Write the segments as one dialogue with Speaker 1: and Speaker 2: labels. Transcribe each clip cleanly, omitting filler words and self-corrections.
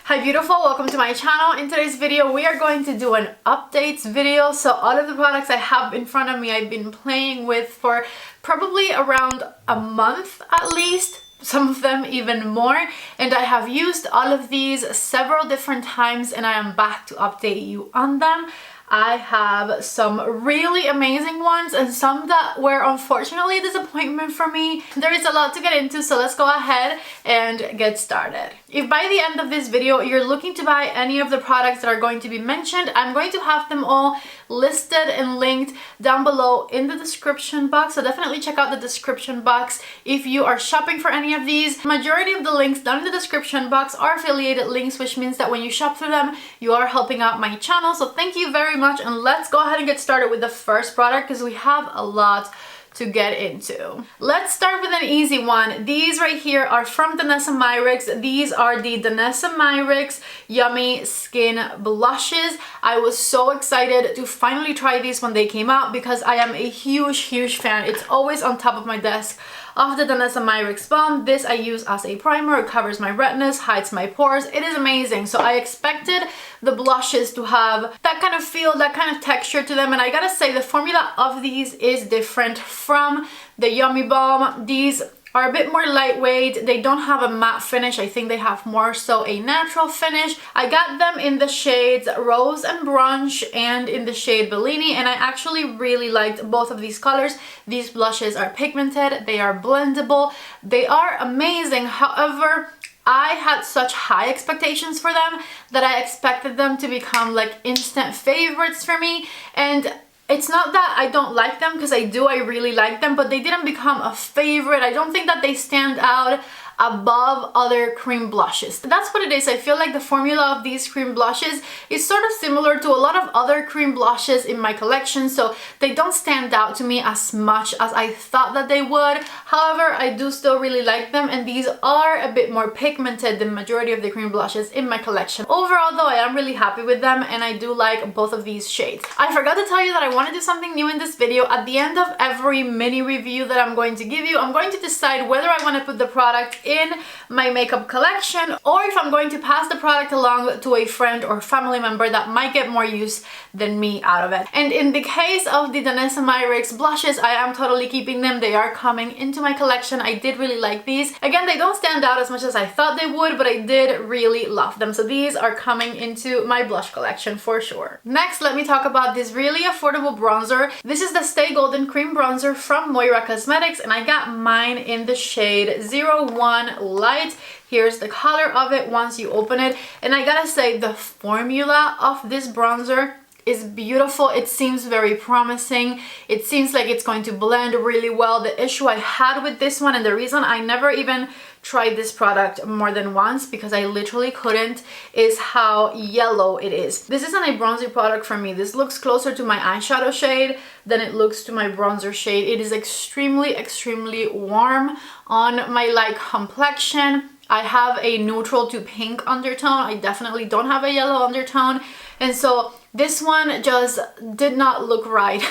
Speaker 1: Hi beautiful, welcome to my channel. In today's video we are going to do an updates video. So all of the products I have in front of me I've been playing with for probably around a month at least, some of them even more, and I have used all of these several different times and I am back to update you on them. I have some really amazing ones and some that were unfortunately a disappointment for me. There is a lot to get into, so let's go ahead and get started. If by the end of this video you're looking to buy any of the products that are going to be mentioned, I'm going to have them all listed and linked down below in the description box, so definitely check out the description box if you are shopping for any of these. Majority of the links down in the description box are affiliated links, which means that when you shop through them you are helping out my channel, so thank you very much. And let's go ahead and get started with the first product because we have a lot to get into. Let's start with an easy one. These right here are from Danessa Myricks. These are the Danessa Myricks Yummy Skin Blushes. I was so excited to finally try these when they came out because I am a huge fan. It's always on top of my desk of the Danessa Myricks Balm. This I use as a primer. It covers my redness, hides my pores. It is amazing. So I expected the blushes to have that kind of feel, that kind of texture to them, and I gotta say the formula of these is different from the Yummy Balm. These are a bit more lightweight. They don't have a matte finish. I think they have more so a natural finish. I got them in the shades Rose and Brunch and in the shade Bellini, and I actually really liked both of these colors. These blushes are pigmented, they are blendable, they are amazing. However, I had such high expectations for them that I expected them to become like instant favorites for me, and it's not that I don't like them, because I do, I really like them, but they didn't become a favorite. I don't think that they stand out above other cream blushes. That's what it is. I feel like the formula of these cream blushes is sort of similar to a lot of other cream blushes in my collection, so they don't stand out to me as much as I thought that they would. However, I do still really like them, and these are a bit more pigmented than majority of the cream blushes in my collection. Overall though, I am really happy with them and I do like both of these shades. I forgot to tell you that I want to do something new in this video. At the end of every mini review that I'm going to give you, I'm going to decide whether I want to put the product in my makeup collection or if I'm going to pass the product along to a friend or family member that might get more use than me out of it. And in the case of the Danessa Myricks blushes, I am totally keeping them. They are coming into my collection. I did really like these. Again, they don't stand out as much as I thought they would, but I did really love them. So these are coming into my blush collection for sure. Next, let me talk about this really affordable bronzer. This is the Stay Golden Cream Bronzer from Moira Cosmetics, and I got mine in the shade 01 Light. Here's the color of it once you open it, and I gotta say the formula of this bronzer is beautiful. It seems very promising. It seems like it's going to blend really well. The issue I had with this one, and the reason I never even tried this product more than once because I literally couldn't, is how yellow it is. This isn't a bronzy product for me. This looks closer to my eyeshadow shade than it looks to my bronzer shade. It is extremely warm on my light complexion. I have a neutral to pink undertone. I definitely don't have a yellow undertone, and so this one just did not look right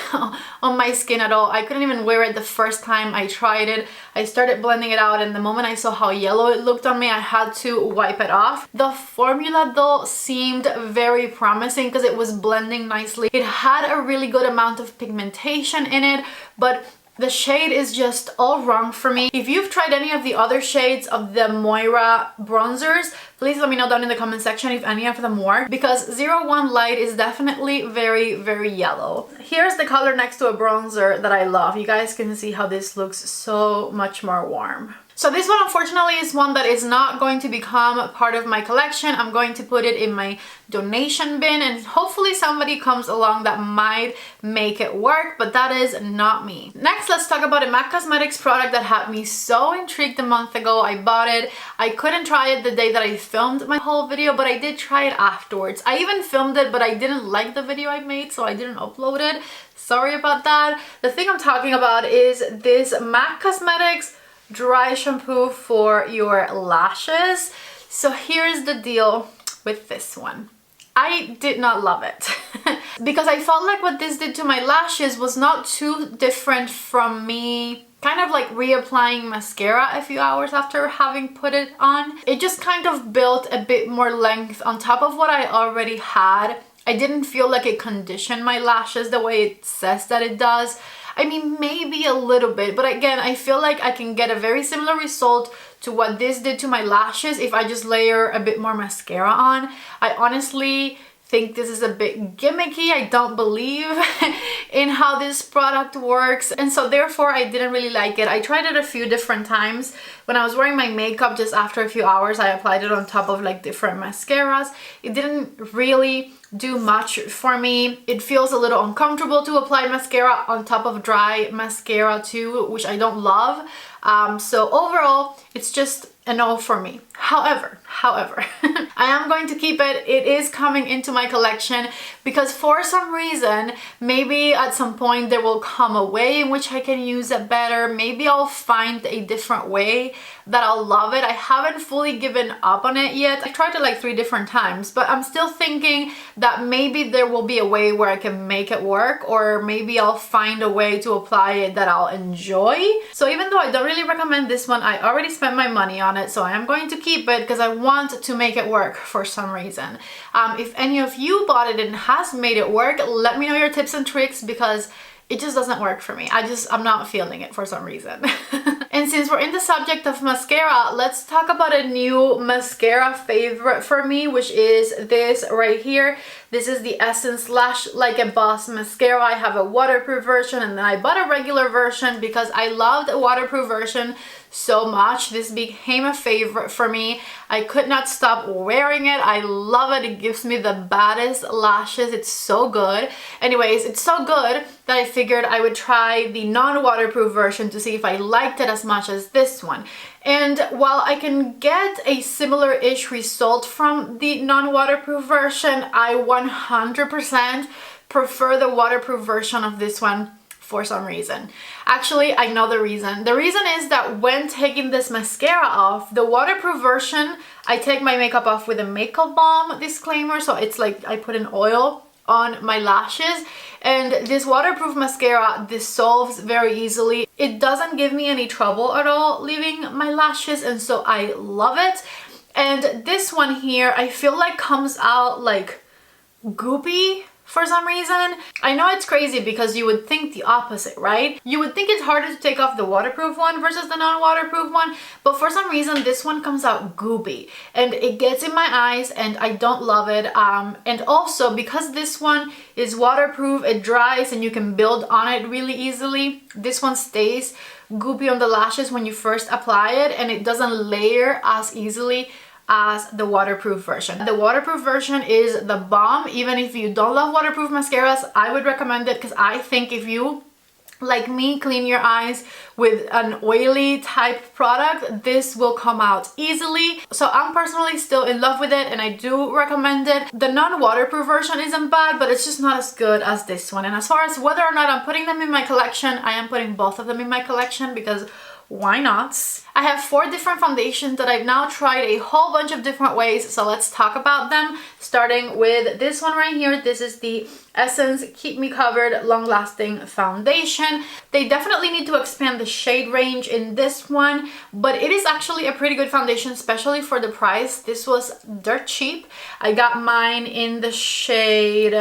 Speaker 1: on my skin at all. I couldn't even wear it the first time I tried it. I started blending it out, and the moment I saw how yellow it looked on me, I had to wipe it off. The formula though seemed very promising because it was blending nicely. It had a really good amount of pigmentation in it, but the shade is just all wrong for me. If you've tried any of the other shades of the Moira bronzers, please let me know down in the comment section if any of them work, because 01 Light is definitely very yellow. Here's the color next to a bronzer that I love. You guys can see how this looks so much more warm. So this one unfortunately is one that is not going to become part of my collection. I'm going to put it in my donation bin, and hopefully somebody comes along that might make it work, but that is not me. Next, let's talk about a MAC Cosmetics product that had me so intrigued a month ago. I bought it. I couldn't try it the day that I filmed my whole video, but I did try it afterwards. I even filmed it, but I didn't like the video I made, so I didn't upload it. Sorry about that. The thing I'm talking about is this MAC Cosmetics dry shampoo for your lashes. So here's the deal with this one. I did not love it because I felt like what this did to my lashes was not too different from me kind of like reapplying mascara a few hours after having put it on. It just kind of built a bit more length on top of what I already had. I didn't feel like it conditioned my lashes the way it says that it does. I mean, maybe a little bit, but again, I feel like I can get a very similar result to what this did to my lashes if I just layer a bit more mascara on. I honestly think this is a bit gimmicky. I don't believe in how this product works, and so therefore I didn't really like it. I tried it a few different times. When I was wearing my makeup, just after a few hours I applied it on top of like different mascaras. It didn't really do much for me. It feels a little uncomfortable to apply mascara on top of dry mascara too, which I don't love. So overall, it's just a no for me. However, I am going to keep it. It is coming into my collection because for some reason, maybe at some point there will come a way in which I can use it better. Maybe I'll find a different way that I'll love it. I haven't fully given up on it yet. I tried it like 3 different times, but I'm still thinking that maybe there will be a way where I can make it work, or maybe I'll find a way to apply it that I'll enjoy. So even though I don't really recommend this one, I already spent my money on it, so I am going to keep it because I want to make it work for some reason. If any of you bought it and has made it work, let me know your tips and tricks, because it just doesn't work for me. I'm not feeling it for some reason. And since we're in the subject of mascara, let's talk about a new mascara favorite for me, which is this right here. This is the Essence Lash Like a Boss mascara. I have a waterproof version, and then I bought a regular version because I loved a waterproof version so much. This became a favorite for me. I could not stop wearing it. I love it. It gives me the baddest lashes. It's so good. Anyways, it's so good that I figured I would try the non-waterproof version to see if I liked it as much as this one. And while I can get a similar-ish result from the non-waterproof version, I 100% prefer the waterproof version of this one for some reason. Actually, I know the reason. The reason is that when taking this mascara off, the waterproof version, I take my makeup off with a makeup balm, disclaimer, so it's like I put an oil on my lashes, and this waterproof mascara dissolves very easily. It doesn't give me any trouble at all leaving my lashes, and so I love it. And this one here, I feel like comes out like goopy for some reason. I know it's crazy because you would think the opposite, right? You would think it's harder to take off the waterproof one versus the non-waterproof one, but for some reason this one comes out goopy and it gets in my eyes and I don't love it. And also because this one is waterproof, it dries and you can build on it really easily. This one stays goopy on the lashes when you first apply it, and it doesn't layer as easily as the waterproof version. The waterproof version is the bomb. Even if you don't love waterproof mascaras, I would recommend it because I think if you, like me, clean your eyes with an oily type product, this will come out easily. So I'm personally still in love with it and I do recommend it. The non-waterproof version isn't bad, but it's just not as good as this one. And as far as whether or not I'm putting them in my collection, I am putting both of them in my collection because why not? I have 4 different foundations that I've now tried a whole bunch of different ways, so let's talk about them, starting with this one right here. This is the Essence Keep Me Covered Long Lasting Foundation. They definitely need to expand the shade range in this one, but it is actually a pretty good foundation, especially for the price. This was dirt cheap. I got mine in the shade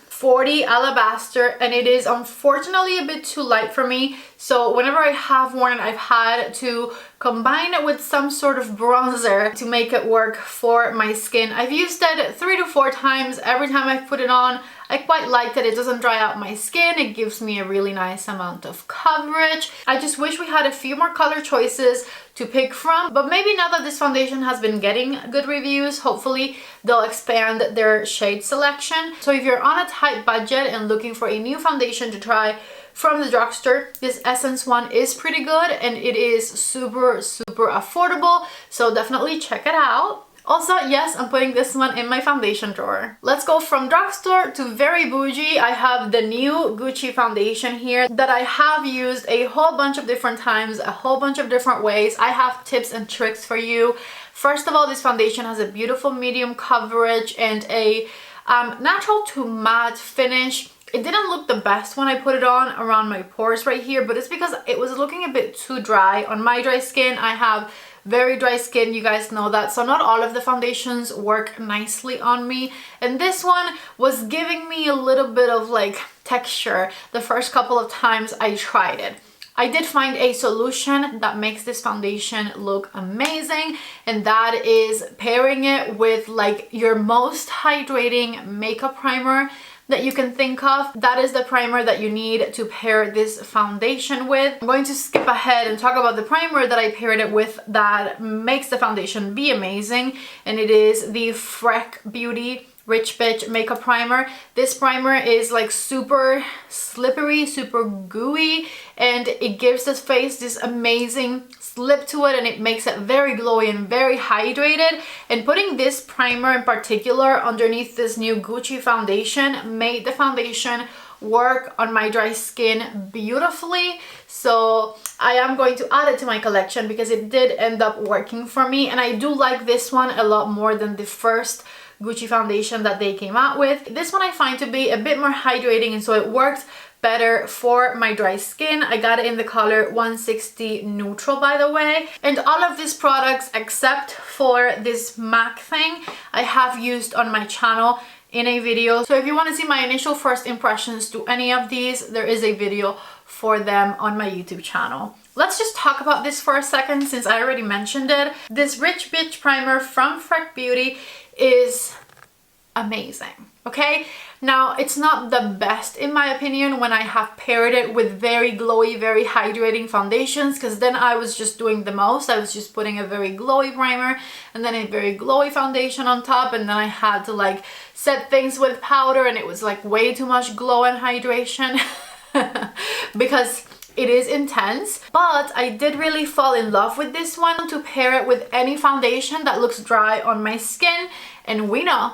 Speaker 1: 40 Alabaster, and it is unfortunately a bit too light for me. So whenever I have worn it, I've had to combine it with some sort of bronzer to make it work for my skin. I've used it 3 to 4 times. Every time I've put it on, I quite liked it. It doesn't dry out my skin. It gives me a really nice amount of coverage. I just wish we had a few more color choices to pick from, but maybe now that this foundation has been getting good reviews, hopefully they'll expand their shade selection. So if you're on a tight budget and looking for a new foundation to try from the drugstore, this Essence one is pretty good and it is super affordable, so definitely check it out. Also, yes, I'm putting this one in my foundation drawer. Let's go from drugstore to very bougie. I have the new Gucci foundation here that I have used a whole bunch of different times, a whole bunch of different ways. I have tips and tricks for you. First of all, this foundation has a beautiful medium coverage and a natural to matte finish. It didn't look the best when I put it on around my pores right here, but it's because it was looking a bit too dry on my dry skin. I have very dry skin, you guys know that, so not all of the foundations work nicely on me, and this one was giving me a little bit of like texture the first couple of times I tried it. I did find a solution that makes this foundation look amazing, and that is pairing it with like your most hydrating makeup primer that you can think of. That is the primer that you need to pair this foundation with. I'm going to skip ahead and talk about the primer that I paired it with that makes the foundation be amazing, and it is the Freck Beauty Rich Bitch Makeup Primer. This primer is like super slippery, super gooey, and it gives this face this amazing slip to it, and it makes it very glowy and very hydrated. And putting this primer in particular underneath this new Gucci foundation made the foundation work on my dry skin beautifully. So I am going to add it to my collection because it did end up working for me, and I do like this one a lot more than the first Gucci foundation that they came out with. This one I find to be a bit more hydrating, and so it worked better for my dry skin. I got it in the color 160 Neutral, by the way. And all of these products, except for this MAC thing, I have used on my channel in a video. So if you want to see my initial first impressions to any of these, there is a video for them on my YouTube channel. Let's just talk about this for a second since I already mentioned it. This Rich Bitch Primer from Freck Beauty is amazing, okay? Now, it's not the best in my opinion when I have paired it with very glowy, very hydrating foundations, because then I was just doing the most. I was just putting a very glowy primer and then a very glowy foundation on top, and then I had to like set things with powder, and it was like way too much glow and hydration because it is intense. But I did really fall in love with this one to pair it with any foundation that looks dry on my skin, and we know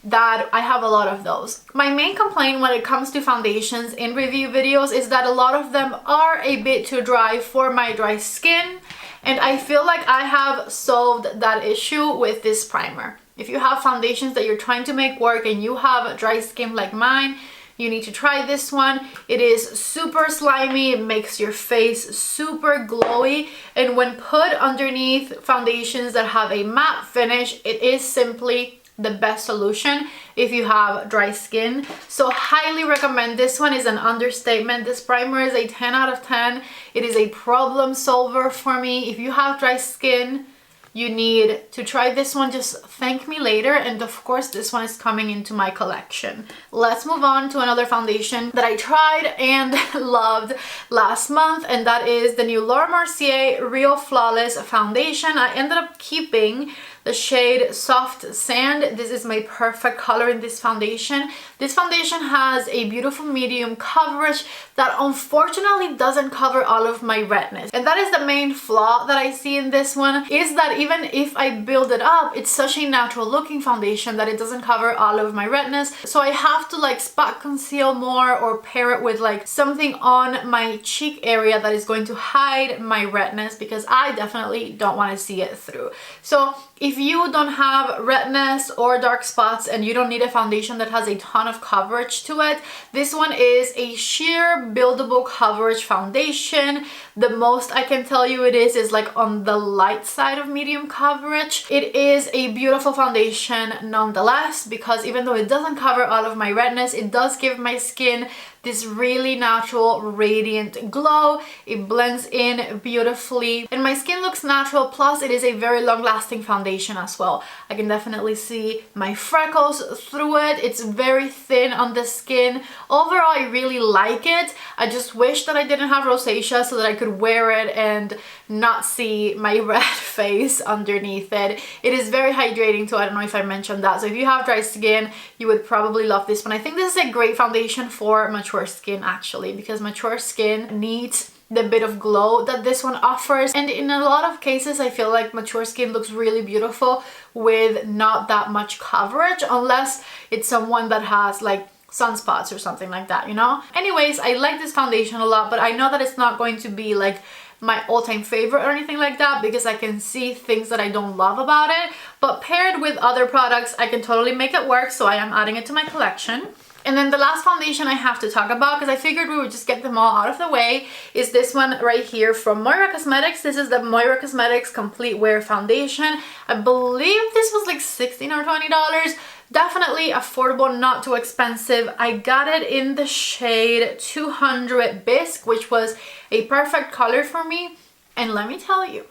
Speaker 1: that I have a lot of those. My main complaint when it comes to foundations in review videos is that a lot of them are a bit too dry for my dry skin, and I feel like I have solved that issue with this primer. If you have foundations that you're trying to make work and you have dry skin like mine, you need to try this one. It is super slimy, it makes your face super glowy, and when put underneath foundations that have a matte finish, it is simply the best solution if you have dry skin. So highly recommend. This one is an understatement. This primer is a 10 out of 10. It is a problem solver for me. If you have dry skin, you need to try this one. Just thank me later. And of course, this one is coming into my collection. Let's move on to another foundation that I tried and loved last month, and that is the new Laura Mercier Real Flawless Foundation. I ended up keeping the shade Soft Sand. This is my perfect color in this foundation. This foundation has a beautiful medium coverage that unfortunately doesn't cover all of my redness. And that is the main flaw that I see in this one, is that even if I build it up, it's such a natural looking foundation that it doesn't cover all of my redness. So I have to like spot conceal more or pair it with like something on my cheek area that is going to hide my redness, because I definitely don't want to see it through. So if you don't have redness or dark spots and you don't need a foundation that has a ton of coverage to it, this one is a sheer buildable coverage foundation. The most I can tell you it is like on the light side of medium coverage. It is a beautiful foundation nonetheless, because even though it doesn't cover all of my redness, it does give my skin this really natural radiant glow. It blends in beautifully and my skin looks natural, plus it is a very long-lasting foundation as well. I can definitely see my freckles through it. It's very thin on the skin. Overall, I really like it. I just wish that I didn't have rosacea so that I could wear it and not see my red face underneath it. It is very hydrating too. I don't know if I mentioned that. So if you have dry skin, you would probably love this one. I think this is a great foundation for mature skin actually, because mature skin needs the bit of glow that this one offers, and in a lot of cases I feel like mature skin looks really beautiful with not that much coverage, unless it's someone that has like sunspots or something like that, you know? Anyways, I like this foundation a lot, but I know that it's not going to be like my all-time favorite or anything like that, because I can see things that I don't love about it, but paired with other products I can totally make it work, so I am adding it to my collection. And then the last foundation I have to talk about, because I figured we would just get them all out of the way, is this one right here from Moira Cosmetics. This is the Moira Cosmetics Complete Wear Foundation. I believe this was like $16 or $20. Definitely affordable, not too expensive. I got it in the shade 200 Bisque, which was a perfect color for me. And let me tell you,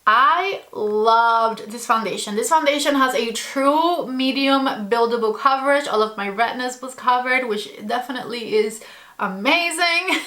Speaker 1: I loved this foundation. This foundation has a true medium buildable coverage. All of my redness was covered, which definitely is amazing.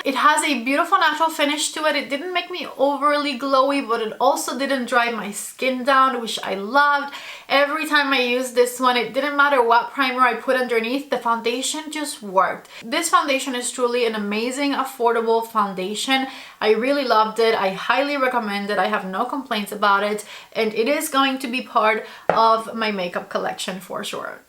Speaker 1: It has a beautiful natural finish to it. It didn't make me overly glowy, but it also didn't dry my skin down, which I loved. Every time I used this one, it didn't matter what primer I put underneath, the foundation just worked. This foundation is truly an amazing, affordable foundation. I really loved it. I highly recommend it. I have no complaints about it, and it is going to be part of my makeup collection for sure.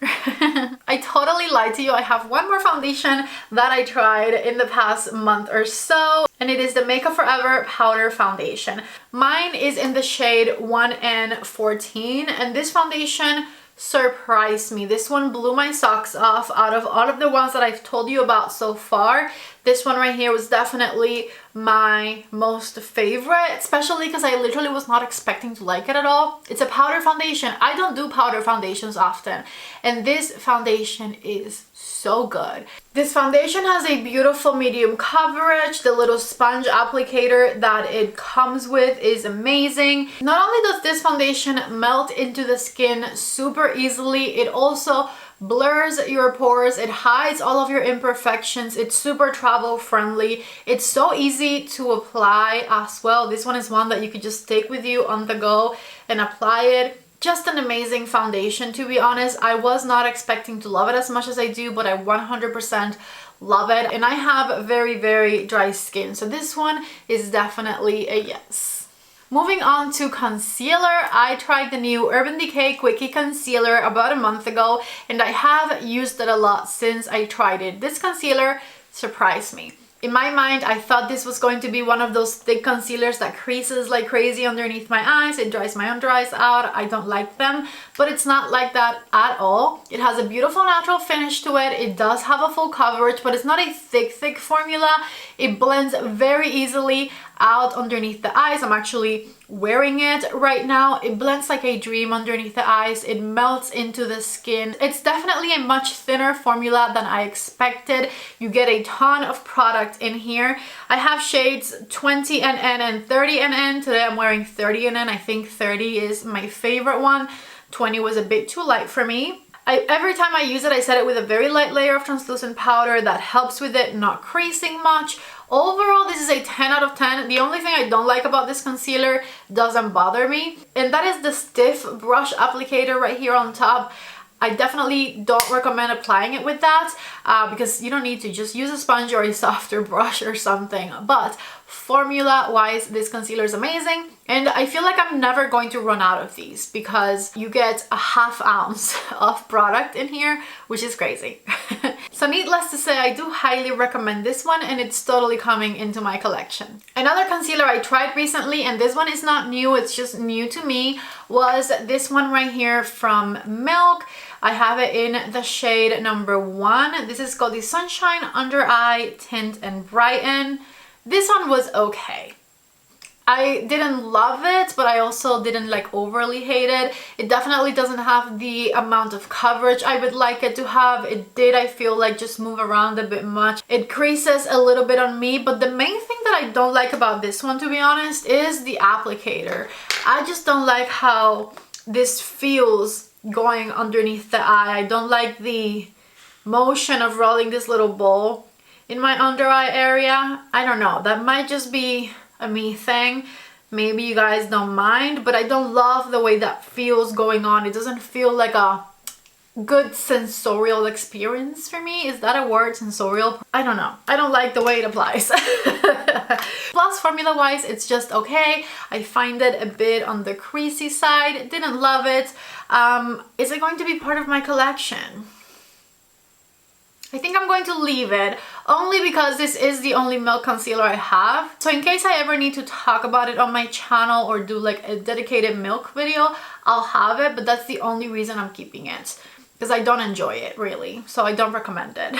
Speaker 1: I totally lied to you. I have one more foundation that I tried in the past month or so, and it is the Makeup Forever Powder Foundation. Mine is in the shade 1N14, and this foundation surprised me. This one blew my socks off. Out of all of the ones that I've told you about so far, this one right here was definitely my most favorite, especially because I literally was not expecting to like it at all. It's a powder foundation. I don't do powder foundations often, and this foundation is so good. This foundation has a beautiful medium coverage. The little sponge applicator that it comes with is amazing. Not only does this foundation melt into the skin super easily, it also blurs your pores, it hides all of your imperfections, it's super travel friendly, it's so easy to apply as well. This one is one that you could just take with you on the go and apply it. Just an amazing foundation, to be honest. I was not expecting to love it as much as I do, but I 100% love it, and I have very, very dry skin, so this one is definitely a yes. Moving on to concealer, I tried the new Urban Decay Quickie Concealer about a month ago, and I have used it a lot since I tried it. This concealer surprised me. In my mind, I thought this was going to be one of those thick concealers that creases like crazy underneath my eyes. It dries my under eyes out. I don't like them, but it's not like that at all. It has a beautiful natural finish to it. It does have a full coverage, but it's not a thick formula. It blends very easily out underneath the eyes. I'm actually wearing it right now. It blends like a dream underneath the eyes. It melts into the skin. It's definitely a much thinner formula than I expected. You get a ton of product in here. I have shades 20 NN and 30 NN. Today I'm wearing 30 NN. I think 30 is my favorite one. 20 was a bit too light for me. Every time I use it, I set it with a very light layer of translucent powder that helps with it not creasing much. Overall, this is a 10 out of 10. The only thing I don't like about this concealer doesn't bother me, and that is the stiff brush applicator right here on top. I definitely don't recommend applying it with that because you don't need to. Just use a sponge or a softer brush or something. But formula wise, this concealer is amazing, and I feel like I'm never going to run out of these because you get a ½ ounce of product in here, which is crazy. So needless to say, I do highly recommend this one, and it's totally coming into my collection. Another concealer I tried recently, and this one is not new, it's just new to me, was this one right here from Milk. I have it in the shade number 1. This is called the Sunshine Under Eye Tint and Brighten. This one was okay. I didn't love it, but I also didn't like overly hate it. It definitely doesn't have the amount of coverage I would like it to have. It did, I feel like, just move around a bit much. It creases a little bit on me, but the main thing that I don't like about this one, to be honest, is the applicator. I just don't like how this feels going underneath the eye. I don't like the motion of rolling this little ball in my under eye area. I don't know, that might just be a me thing. Maybe you guys don't mind, but I don't love the way that feels going on. It doesn't feel like a good sensorial experience for me. Is that a word, sensorial? I don't know. I don't like the way it applies. Plus, formula wise, it's just okay. I find it a bit on the creasy side. Didn't love it. Is it going to be part of my collection? I think I'm going to leave it, only because this is the only Milk concealer I have. So in case I ever need to talk about it on my channel or do like a dedicated Milk video, I'll have it, but that's the only reason I'm keeping it. because I don't enjoy it really, so I don't recommend it.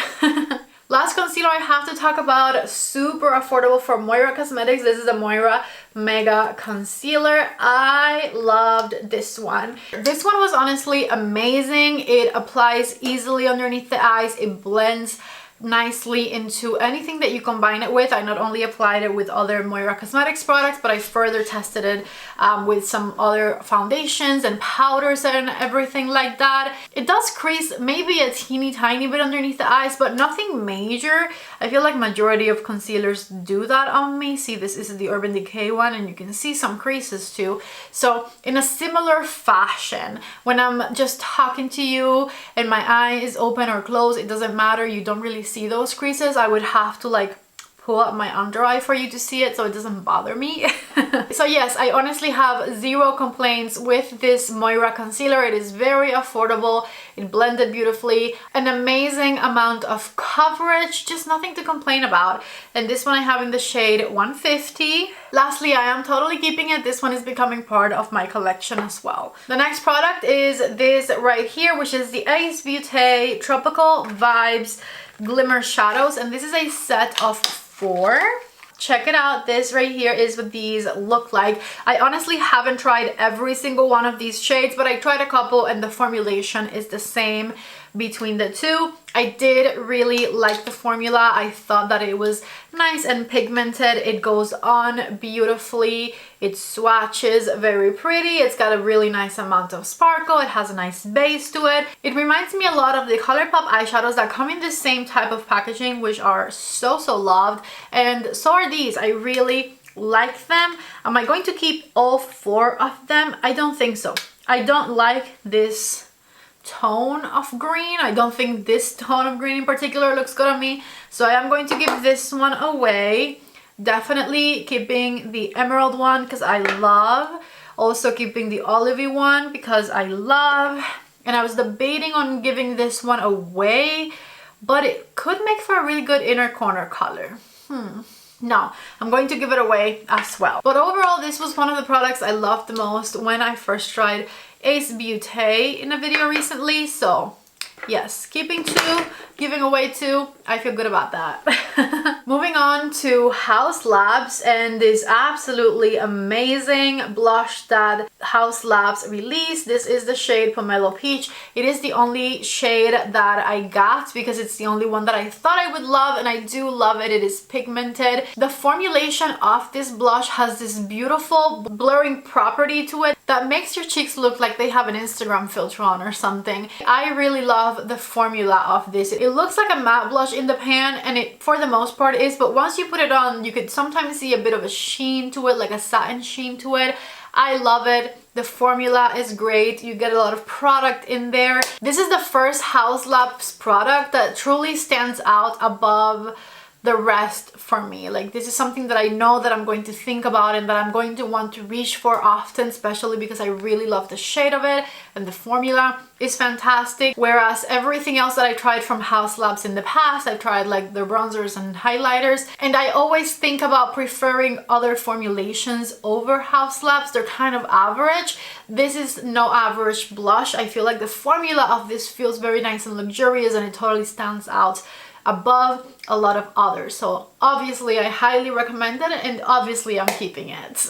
Speaker 1: Last concealer I have to talk about, super affordable from Moira Cosmetics. This is the Moira Mega Concealer. I loved this one. This one was honestly amazing. It applies easily underneath the eyes. It blends nicely into anything that you combine it with. I not only applied it with other Moira Cosmetics products, but I further tested it with some other foundations and powders and everything like that. It does crease maybe a teeny tiny bit underneath the eyes, but nothing major. I feel like majority of concealers do that on me. See, this is the Urban Decay one, and you can see some creases too. So in a similar fashion, when I'm just talking to you and my eye is open or closed, it doesn't matter, you don't really see those creases. I would have to like pull up my under eye for you to see it so it doesn't bother me. So yes, I honestly have zero complaints with this Moira concealer. It is very affordable. It blended beautifully, an amazing amount of coverage, just nothing to complain about. And this one I have in the shade 150. Lastly, I am totally keeping it. This one is becoming part of my collection as well. The next product is this right here, which is the Beaute Tropical Vibes Glimmer Shadows, and this is a set of 4. Check it out. This right here is what these look like. I honestly haven't tried every single one of these shades, but I tried a couple and the formulation is the same between the two. I did really like the formula. I thought that it was nice and pigmented. It goes on beautifully. It swatches very pretty. It's got a really nice amount of sparkle. It has a nice base to it. It reminds me a lot of the ColourPop eyeshadows that come in the same type of packaging, which are so loved. And so are these. I really like them. Am I going to keep all 4 of them? I don't think so. I don't like this tone of green. I don't think this tone of green in particular looks good on me, so I am going to give this one away. Definitely keeping the emerald one because I love, also keeping the olivey one because I love, and I was debating on giving this one away, but it could make for a really good inner corner color. No, I'm going to give it away as well. But overall, this was one of the products I loved the most when I first tried Beaute in a video recently. So yes, keeping 2, giving away 2. I feel good about that. Moving on to Haus Labs and this absolutely amazing blush that Haus Labs released. This is the shade Pomelo Peach. It is the only shade that I got because it's the only one that I thought I would love, and I do love it. It is pigmented. The formulation of this blush has this beautiful blurring property to it that makes your cheeks look like they have an Instagram filter on or something. I really love the formula of this. It looks like a matte blush in the pan, and it for the most part is, but once you put it on, you could sometimes see a bit of a sheen to it, like a satin sheen to it. I love it. The formula is great. You get a lot of product in there. This is the first Haus Labs product that truly stands out above the rest for me. Like, this is something that I know that I'm going to think about and that I'm going to want to reach for often, especially because I really love the shade of it and the formula is fantastic. Whereas everything else that I tried from Haus Labs in the past, I've tried like the bronzers and highlighters, and I always think about preferring other formulations over Haus Labs. They're kind of average. This is no average blush. I feel like the formula of this feels very nice and luxurious, and it totally stands out above a lot of others. So obviously I highly recommend it, and obviously I'm keeping it.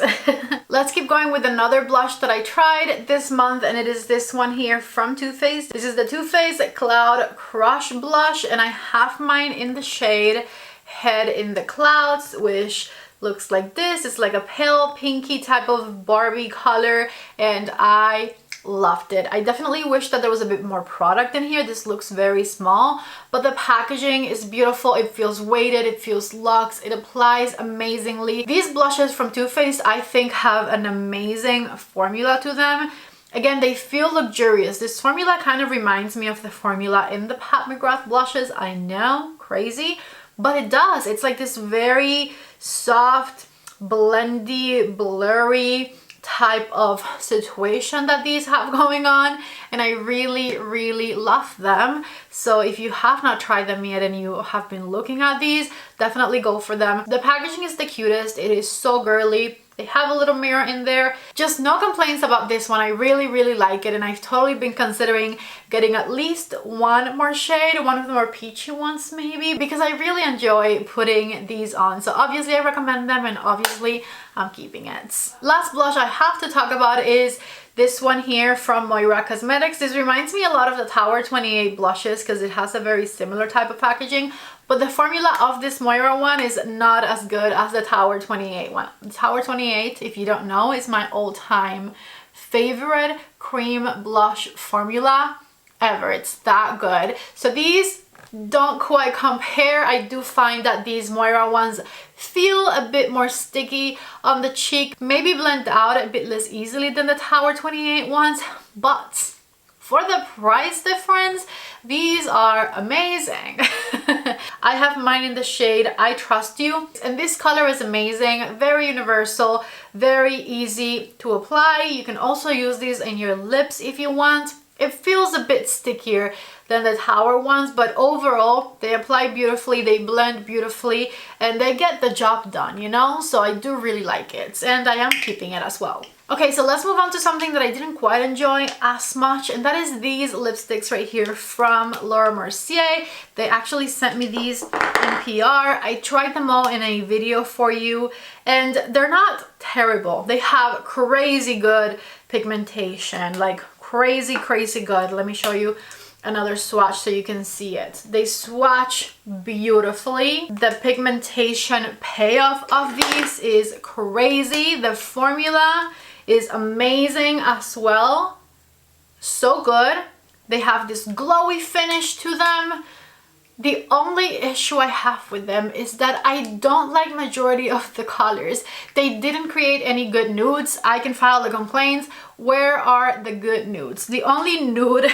Speaker 1: Let's keep going with another blush that I tried this month, and it is this one here from Too Faced. This is the Too Faced Cloud Crush blush, and I have mine in the shade Head in the Clouds, which looks like this. It's like a pale pinky type of Barbie color, and I loved it. I definitely wish that there was a bit more product in here. This looks very small, but the packaging is beautiful. It feels weighted, it feels luxe, it applies amazingly. These blushes from Too Faced, I think, have an amazing formula to them. Again, they feel luxurious. This formula kind of reminds me of the formula in the Pat McGrath blushes. I know, crazy, but it does. It's like this very soft, blendy, blurry type of situation that these have going on, and I really love them. So if you have not tried them yet and you have been looking at these, definitely go for them. The packaging is the cutest. It is so girly. They have a little mirror in there. Just no complaints about this one. I really like it, and I've totally been considering getting at least one more shade, one of the more peachy ones maybe, because I really enjoy putting these on. So obviously I recommend them, and obviously I'm keeping it. Last blush I have to talk about is this one here from Moira Cosmetics. This reminds me a lot of the Tower 28 blushes because it has a very similar type of packaging, but the formula of this Moira one is not as good as the Tower 28 one. The Tower 28, if you don't know, is my all-time favorite cream blush formula ever. It's that good. So these don't quite compare. I do find that these Moira ones feel a bit more sticky on the cheek, maybe blend out a bit less easily than the Tower 28 ones, but for the price difference, these are amazing. I have mine in the shade I Trust You, and this color is amazing, very universal, very easy to apply. You can also use these in your lips if you want. It feels a bit stickier than the Tower ones, but overall they apply beautifully, they blend beautifully, and they get the job done, you know? So I do really like it, and I am keeping it as well. Okay, so let's move on to something that I didn't quite enjoy as much, and that is these lipsticks right here from Laura Mercier. They actually sent me these in PR. I tried them all in a video for you, and they're not terrible. They have crazy good pigmentation, like crazy good. Let me show you another swatch so you can see it. They swatch beautifully. The pigmentation payoff of these is crazy. The formula is amazing as well. So good. They have this glowy finish to them. The only issue I have with them is that I don't like majority of the colors. They didn't create any good nudes. I can file the complaints. Where are the good nudes? The only nude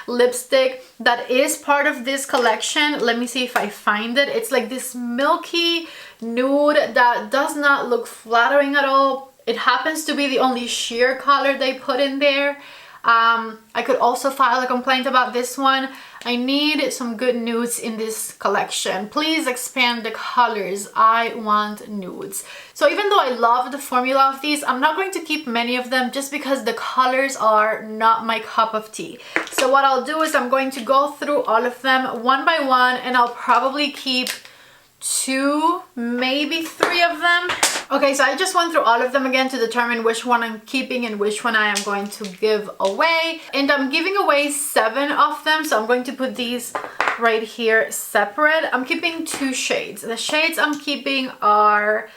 Speaker 1: lipstick that is part of this collection, let me see if I find it. It's like this milky nude that does not look flattering at all. It happens to be the only sheer color they put in there. I could also file a complaint about this one. I need some good nudes in this collection. Please expand the colors. I want nudes. So even though I love the formula of these, I'm not going to keep many of them just because the colors are not my cup of tea. So what I'll do is I'm going to go through all of them one by one, and I'll probably keep 2, maybe 3 of them. Okay, so I just went through all of them again to determine which one I'm keeping and which one I am going to give away. And I'm giving away 7 of them, so I'm going to put these right here separate. I'm keeping 2 shades. The shades I'm keeping are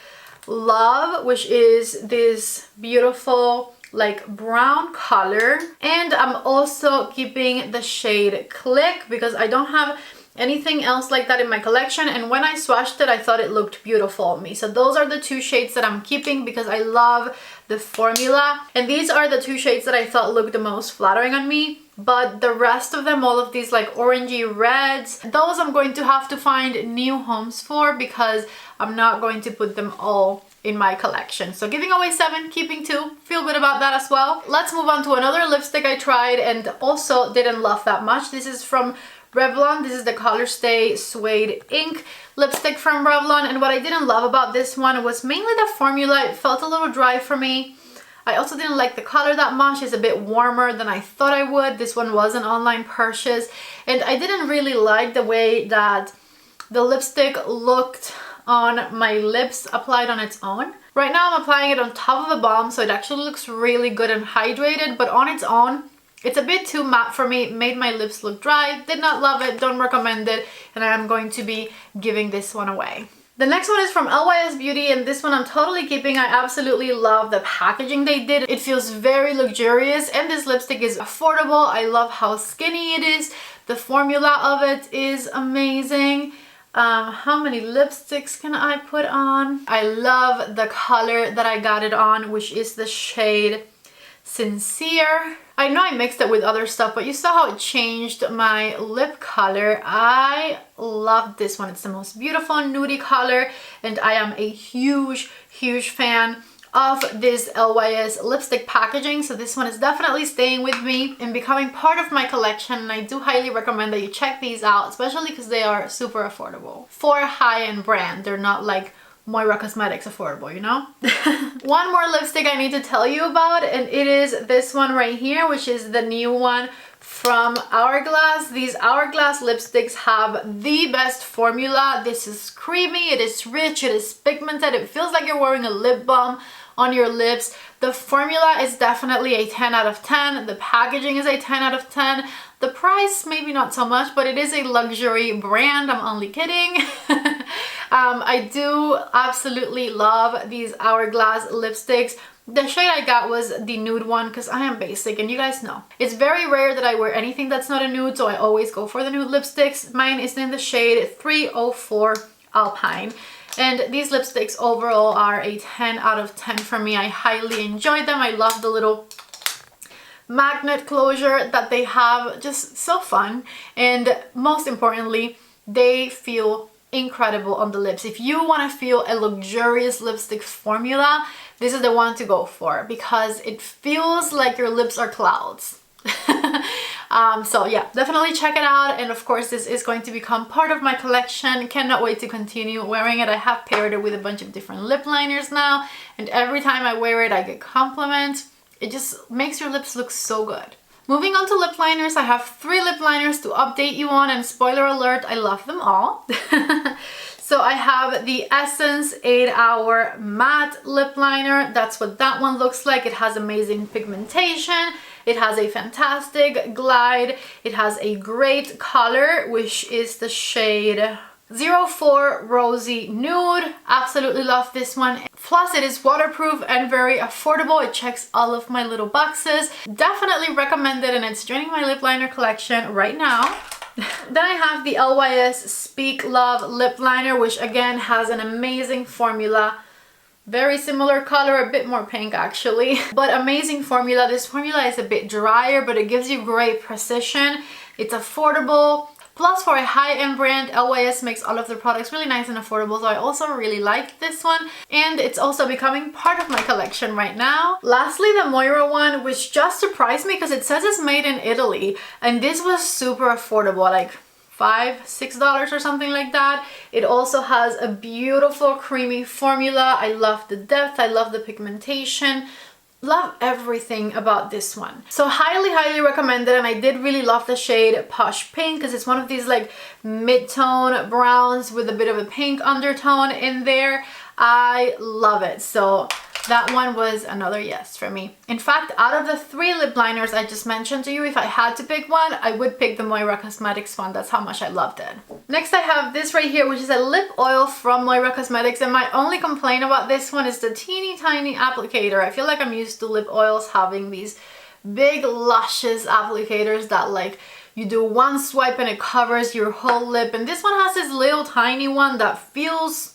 Speaker 1: Love, which is this beautiful like brown color, and I'm also keeping the shade Click because I don't have anything else like that in my collection, and when I swatched it I thought it looked beautiful on me. So those are the 2 shades that I'm keeping because I love the formula, and these are the 2 shades that I thought looked the most flattering on me. But the rest of them, all of these like orangey reds, those I'm going to have to find new homes for because I'm not going to put them all in my collection. So giving away 7, keeping 2, feel good about that as well. Let's move on to another lipstick I tried and also didn't love that much. This is from Revlon. This is the Color Stay Suede Ink lipstick from Revlon, and what I didn't love about this one was mainly the formula. It felt a little dry for me. I also didn't like the color that much. It's a bit warmer than I thought I would. This one was an online purchase, and I didn't really like the way that the lipstick looked on my lips applied on its own. Right now I'm applying it on top of a balm, so it actually looks really good and hydrated, but on its own it's a bit too matte for me. It made my lips look dry. Did not love it, don't recommend it, and I am going to be giving this one away. The next one is from LYS Beauty, and this one I'm totally keeping. I absolutely love the packaging they did. It feels very luxurious, and this lipstick is affordable. I love how skinny it is. The formula of it is amazing. How many lipsticks can I put on? I love the color that I got it on, which is the shade Sincere. I know I mixed it with other stuff, but you saw how it changed my lip color. I love this one. It's the most beautiful nudie color, and I am a huge fan of this LYS lipstick packaging. So this one is definitely staying with me and becoming part of my collection, and I do highly recommend that you check these out, especially because they are super affordable for a high-end brand. They're not like Moira Cosmetics affordable, you know? One more lipstick I need to tell you about, and it is this one right here, which is the new one from Hourglass. These Hourglass lipsticks have the best formula. This is creamy, it is rich, it is pigmented, it feels like you're wearing a lip balm on your lips. The formula is definitely a 10 out of 10. The packaging is a 10 out of 10. The price, maybe not so much, but it is a luxury brand. I'm only kidding. I do absolutely love these Hourglass lipsticks. The shade I got was the nude one because I am basic and you guys know. It's very rare that I wear anything that's not a nude, so I always go for the nude lipsticks. Mine is in the shade 304 Alpine. And these lipsticks overall are a 10 out of 10 for me. I highly enjoyed them. I love the little magnet closure that they have, just so fun. And most importantly, they feel incredible on the lips. If you want to feel a luxurious lipstick formula, this is the one to go for because it feels like your lips are clouds. So yeah, definitely check it out. And of course, this is going to become part of my collection. Cannot wait to continue wearing it. I have paired it with a bunch of different lip liners now, and every time I wear it I get compliments. It just makes your lips look so good. Moving on to lip liners, I have 3 lip liners to update you on, and spoiler alert, I love them all. So I have the Essence 8-Hour Matte Lip Liner. That's what that one looks like. It has amazing pigmentation. It has a fantastic glide. It has a great color, which is the shade 04 Rosy Nude. Absolutely love this one. Plus, it is waterproof and very affordable. It checks all of my little boxes. Definitely recommend it, and it's joining my lip liner collection right now. Then I have the LYS Speak Love Lip Liner, which again has an amazing formula. Very similar color, a bit more pink actually, but amazing formula. This formula is a bit drier, but it gives you great precision. It's affordable. Plus, for a high-end brand, LYS makes all of their products really nice and affordable, so I also really like this one. And it's also becoming part of my collection right now. Lastly, the Moira one, which just surprised me because it says it's made in Italy. And this was super affordable, like $5, $6 or something like that. It also has a beautiful creamy formula. I love the depth, I love the pigmentation. Love everything about this one. So highly recommend it. And I did really love the shade Posh Pink because it's one of these like mid-tone browns with a bit of a pink undertone in there. I love it. So that one was another yes for me. In fact, out of the 3 lip liners I just mentioned to you, if I had to pick one, I would pick the Moira Cosmetics one. That's how much I loved it. Next, I have this right here, which is a lip oil from Moira Cosmetics. And my only complaint about this one is the teeny tiny applicator. I feel like I'm used to lip oils having these big luscious applicators that like you do one swipe and it covers your whole lip. And this one has this little tiny one that feels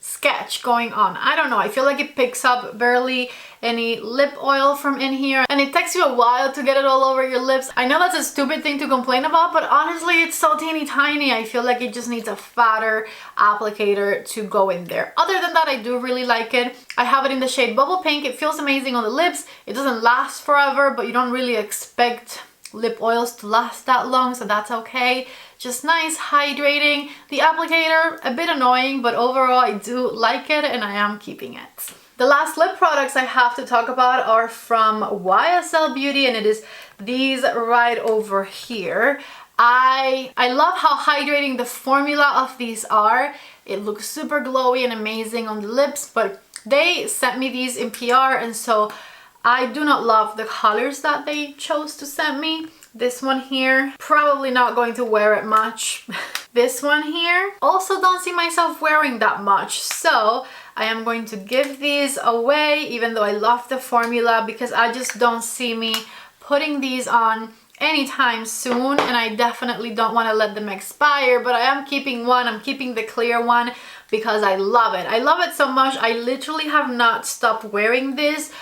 Speaker 1: sketch going on. I don't know, I feel like it picks up barely any lip oil from in here, and it takes you a while to get it all over your lips. I know that's a stupid thing to complain about, but honestly it's so teeny tiny. I feel like it just needs a fatter applicator to go in there. Other than that, I do really like it. I have it in the shade Bubble Pink. It feels amazing on the lips. It doesn't last forever, but you don't really expect lip oils to last that long, so that's okay. Just nice, hydrating. The applicator, a bit annoying, but overall I do like it and I am keeping it. The last lip products I have to talk about are from YSL Beauty, and it is these right over here. I love how hydrating the formula of these are. It looks super glowy and amazing on the lips, but they sent me these in PR, and so I do not love the colors that they chose to send me. This one here, probably not going to wear it much. This one here, also don't see myself wearing that much. So I am going to give these away, even though I love the formula, because I just don't see me putting these on anytime soon, and I definitely don't want to let them expire. But I am keeping one. I'm keeping the clear one because I love it. I love it so much. I literally have not stopped wearing this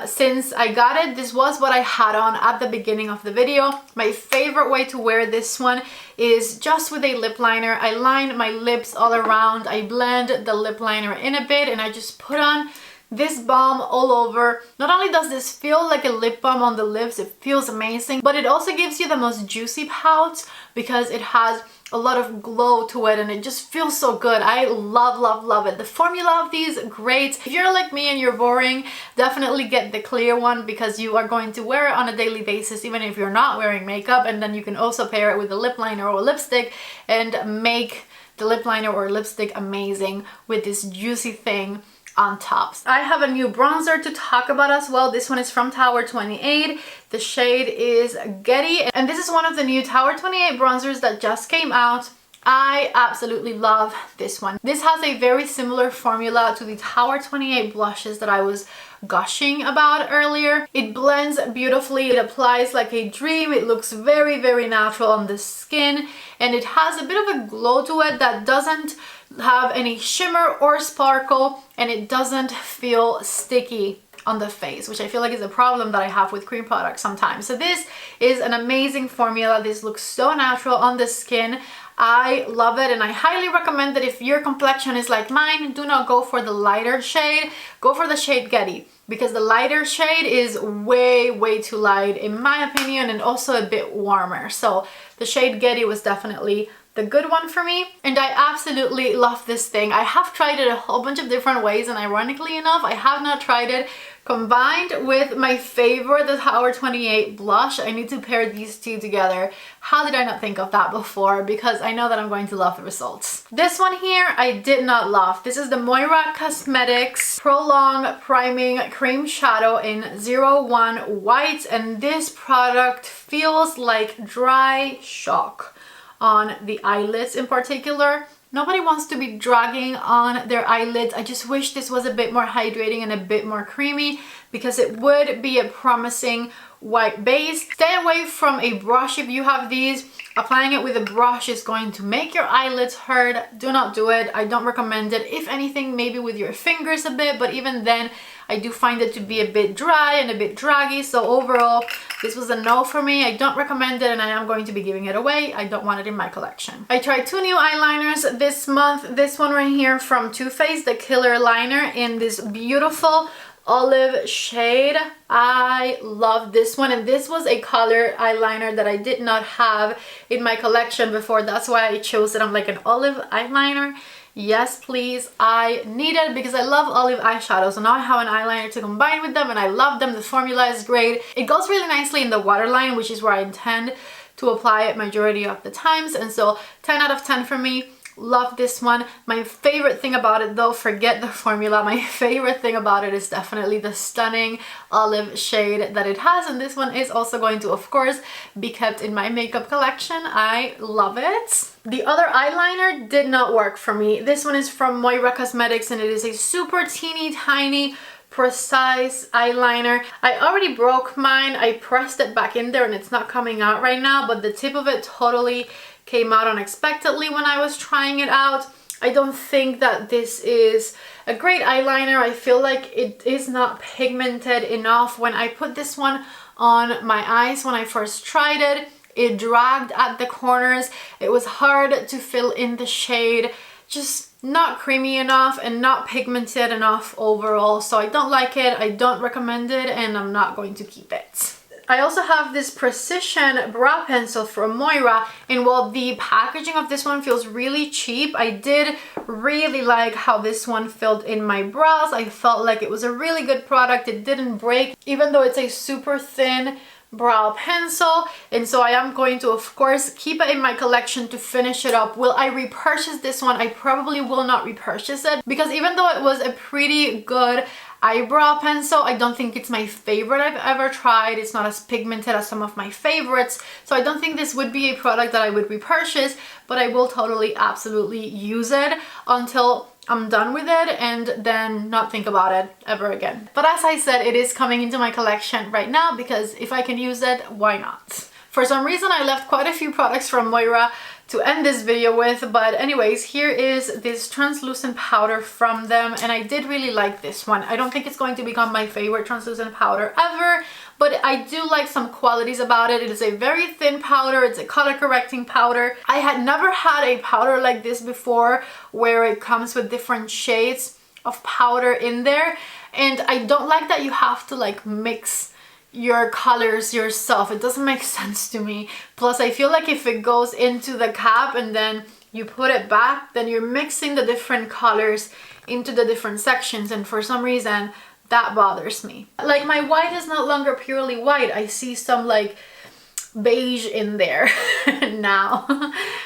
Speaker 1: since I got it. This was what I had on at the beginning of the video. My favorite way to wear this one is just with a lip liner. I line my lips all around. I blend the lip liner in a bit, and I just put on this balm all over. Not only does this feel like a lip balm on the lips, it feels amazing, but it also gives you the most juicy pout because it has a lot of glow to it, and it just feels so good. I love, love, love it. The formula of these, great. If you're like me and you're boring, definitely get the clear one because you are going to wear it on a daily basis even if you're not wearing makeup, and then you can also pair it with a lip liner or a lipstick and make the lip liner or lipstick amazing with this juicy thing on top. I have a new bronzer to talk about as well. This one is from Tower 28. The shade is CAdy, and this is one of the new Tower 28 bronzers that just came out. I absolutely love this one. This has a very similar formula to the Tower 28 blushes that I was gushing about earlier. It blends beautifully, it applies like a dream, it looks very, very natural on the skin, and it has a bit of a glow to it that doesn't have any shimmer or sparkle, and it doesn't feel sticky on the face, which I feel like is a problem that I have with cream products sometimes. So this is an amazing formula. This looks so natural on the skin. I love it, and I highly recommend that if your complexion is like mine, do not go for the lighter shade, go for the shade CAdy, because the lighter shade is way, way too light in my opinion, and also a bit warmer. So the shade CAdy was definitely the good one for me, and I absolutely love this thing. I have tried it a whole bunch of different ways, and ironically enough, I have not tried it combined with my favorite, the Tower 28 blush. I need to pair these two together. How did I not think of that before? Because I know that I'm going to love the results. This one here, I did not love. This is the Moira Cosmetics Prolong Priming Cream Shadow in 01 White, and this product feels like dry shock on the eyelids in particular. Nobody wants to be dragging on their eyelids. I just wish this was a bit more hydrating and a bit more creamy, because it would be a promising white base. Stay away from a brush if you have these. Applying it with a brush is going to make your eyelids hurt. Do not do it. I don't recommend it. If anything, maybe with your fingers a bit, but even then, I do find it to be a bit dry and a bit draggy. So overall, this was a no for me. I don't recommend it, and I am going to be giving it away. I don't want it in my collection. I tried two new eyeliners this month. This one right here from Too Faced, the Killer Liner in this beautiful olive shade. I love this one, and this was a color eyeliner that I did not have in my collection before. That's why I chose it. I'm like, an olive eyeliner, yes please, I need it because I love olive eyeshadows, and now I have an eyeliner to combine with them, and I love them. The formula is great. It goes really nicely in the waterline, which is where I intend to apply it majority of the times, and so 10 out of 10 for me. Love this one. My favorite thing about it though, forget the formula, my favorite thing about it is definitely the stunning olive shade that it has, and this one is also going to, of course, be kept in my makeup collection. I love it. The other eyeliner did not work for me. This one is from Moira Cosmetics, and it is a super teeny tiny precise eyeliner. I already broke mine. I pressed it back in there and it's not coming out right now, but the tip of it totally came out unexpectedly when I was trying it out. I don't think that this is a great eyeliner. I feel like it is not pigmented enough. When I put this one on my eyes when I first tried it, it dragged at the corners. It was hard to fill in the shade. Just not creamy enough and not pigmented enough overall. So I don't like it. I don't recommend it, and I'm not going to keep it. I also have this Precision brow pencil from Moira, and while the packaging of this one feels really cheap, I did really like how this one filled in my brows. I felt like it was a really good product. It didn't break, even though it's a super thin brow pencil, and so I am going to, of course, keep it in my collection to finish it up. Will I repurchase this one? I probably will not repurchase it, because even though it was a pretty good eyebrow pencil, I don't think it's my favorite I've ever tried. It's not as pigmented as some of my favorites, so I don't think this would be a product that I would repurchase, but I will totally absolutely use it until I'm done with it and then not think about it ever again. But as I said, it is coming into my collection right now because if I can use it, why not? For some reason, I left quite a few products from Moira to end this video with, but anyways, here is this translucent powder from them, and I did really like this one. I don't think it's going to become my favorite translucent powder ever, but I do like some qualities about it. It is a very thin powder. It's a color correcting powder. I had never had a powder like this before where it comes with different shades of powder in there, and I don't like that you have to like mix your colors yourself. It doesn't make sense to me. Plus I feel like if it goes into the cap and then you put it back, then you're mixing the different colors into the different sections, and for some reason that bothers me. Like my white is no longer purely white. I see some like beige in there now.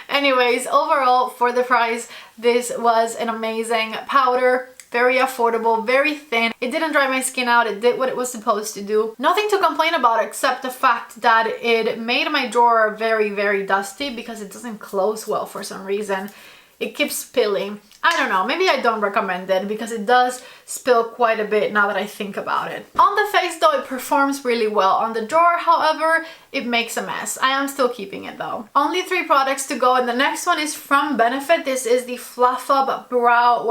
Speaker 1: Anyways, overall for the price, this was an amazing powder. Very affordable, very thin. It didn't dry my skin out. It did what it was supposed to do. Nothing to complain about except the fact that it made my drawer very, very dusty because it doesn't close well for some reason. It keeps spilling. I don't know, maybe I don't recommend it because it does spill quite a bit now that I think about it. On the face though, it performs really well. On the drawer, however, it makes a mess. I am still keeping it though. Only 3 products to go, and the next one is from Benefit. This is the Fluff Up Brow